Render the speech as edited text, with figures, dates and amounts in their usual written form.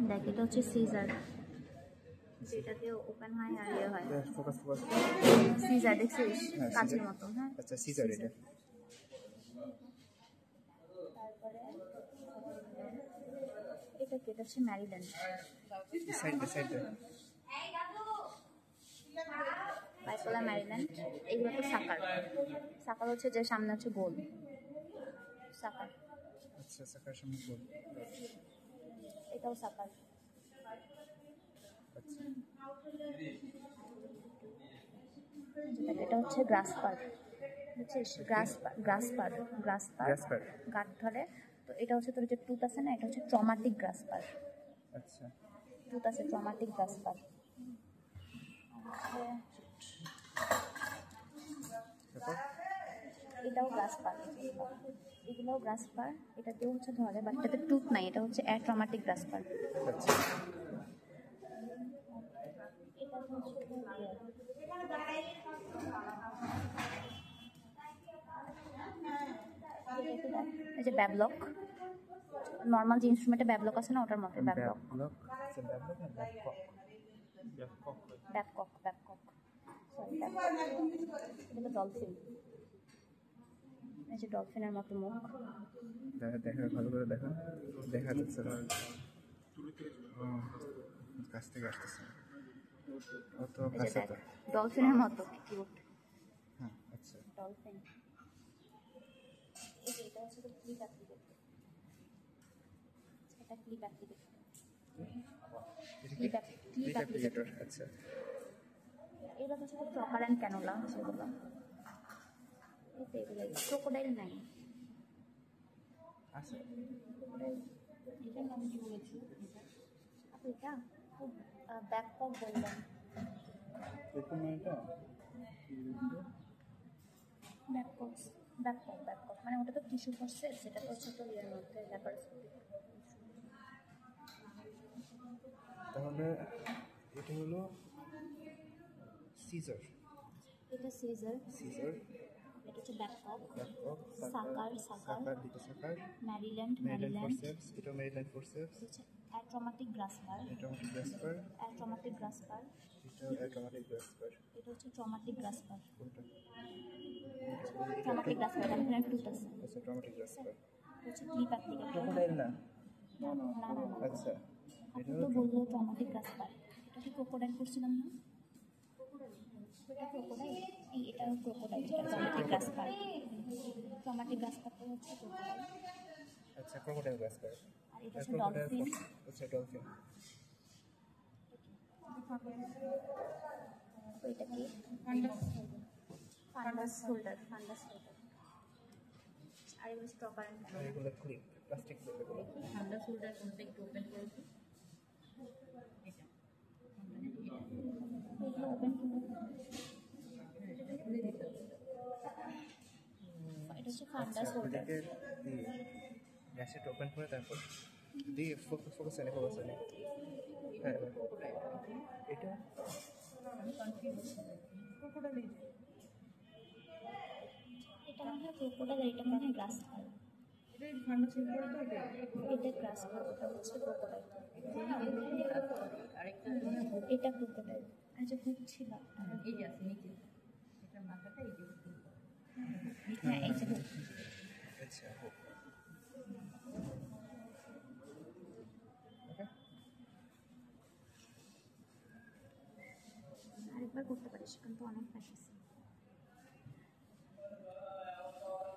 দেখ এটা হচ্ছে সিজার, যেটাতে ওপেন হয় আর ইয়ে হয়। ফোকাস ফোকাস সিজার দেখছিস কাচের মতো। হ্যাঁ আচ্ছা সিজার এটা। তারপরে এটা কি, এটা হচ্ছে ম্যারিল্যান্ড। সাইডে বাইপোলার ম্যারিল্যান্ড। এইগুলো তো সাকার। সাকার হচ্ছে যে সামনে হচ্ছে গোল সাকার। আচ্ছা সাকার সামনে গোল। এটাও সাকার। আচ্ছা এটা হচ্ছে গ্রাসপার, বুঝছিস? গ্রাসপার গাছ ধরে। তো এটা হচ্ছে তোর যে টুথ আছে না, এটা হচ্ছে ট্রমাটিক গ্রাসপার। আচ্ছা টুথ আছে ট্রমাটিক গ্রাসপার। এটাও গ্রাসপার, এগুলোও গ্রাসপার। এটাতেও হচ্ছে ধরে, বাট এটাতে টুথ নাই, এটা হচ্ছে অ্যাট্রমাটিক গ্রাসপার। আচ্ছা এই যে ব্যাবলক, নর্মাল যে ইনস্ট্রুমেন্টে ব্যাবলক আছে না, ওটার মতো ব্যাবলক। ব্যাবকক সরি এটা ডলফিন। এই যে ডলফিনের মতো মুখ। দেখা ভালো করে দেখা যাচ্ছে না, কাছ থেকে আসতেছে অত কাছে তো। ডলফিনের মতো কিউট। হ্যাঁ আচ্ছা ডলফিন। এই যে এটা হচ্ছে ক্লিপ অ্যাপ্লিকেটর। এটা ক্লিপ অ্যাপ্লিকেটর। Clip applicator. আচ্ছা এগুলো হচ্ছে চকার অ্যান্ড ক্যানোলা, সেগুলো এগুলো ক্রোকোডাইল নাই। আচ্ছা এটার নাম কি বলেছি? এটা ব্যাককক বললাম। ব্যাককক মানে ওটা তো টিস্যু ফরসেপস, সেটা তো ছোট ইয়ের মধ্যে ল্যাপারোস্কোপিক। তাহলে এটা হলো সিজার। এটা সিজার। এটা হচ্ছে ব্যাককক। সাকার। Maryland forceps. এটা ম্যারিল্যান্ড ফরসেপস। হচ্ছে অ্যাট্রমাটিক গ্রাসপার। এটা অ্যাট্রমাটিক গ্রাসপার। এটা হচ্ছে ট্রমাটিক গ্রাসপার। কোনটা? ট্রমাটিক গ্রাসপার এখানে টুথ আছে। আচ্ছা ট্রমাটিক গ্রাসপার। হচ্ছে ক্লিপ অ্যাপ্লিকেটর। ক্রোকোডাইল না? না। আচ্ছা আপনি তো বললো ট্রমাটিক গ্রাসপার। এটা কি ক্রোকোডাইল করছিলাম না? এটা ক্রোকোডাইল। এটা ক্রোকোডাইল, যেটা ট্রমাটিক গ্রাসপার। ট্রমাটিক গ্রাসপারটা হচ্ছে ক্রোকোডাইল। আচ্ছা ক্রোকোডাইল গ্রাসপার। আর এটা হচ্ছে ডলফিন। আচ্ছা ডলফিন। ওইটা কি? ফান্ডাস হোল্ডার। আর এগুলো স্টকার অ্যান্ড ক্যানোলা। এগুলো ক্লিপ প্লাস্টিক এগুলো। ফান্ডাস হোল্ডার কোনটা একটু ওপেন করে দিই। এটা এগুলো ওপেন করে দিতে হবে। এটা হচ্ছে ফান্ডাস হোল্ডার। গ্যাসেট ওপেন করে তারপর দিয়ে ফোকাস আনে। হ্যাঁ এটা ক্রোকোডাইল। এটা মনে হয় ক্রোকোডাইল, এটা মনে হয় গ্রাসপার। এটা ফান্ডাস হোল্ডার তো এটা গ্রাসপার, ওটা হচ্ছে ক্রোকোডাইল। আরেকটা এটা ক্রোকোডাইল। আচ্ছা হুক ছিল এই যে আছে নিচে, এটা মাথাটা এই যে হ্যাঁ এই যে হুক। আচ্ছা আরেকবার করতে পারিস, কিন্তু অনেক প্র্যাকটিস।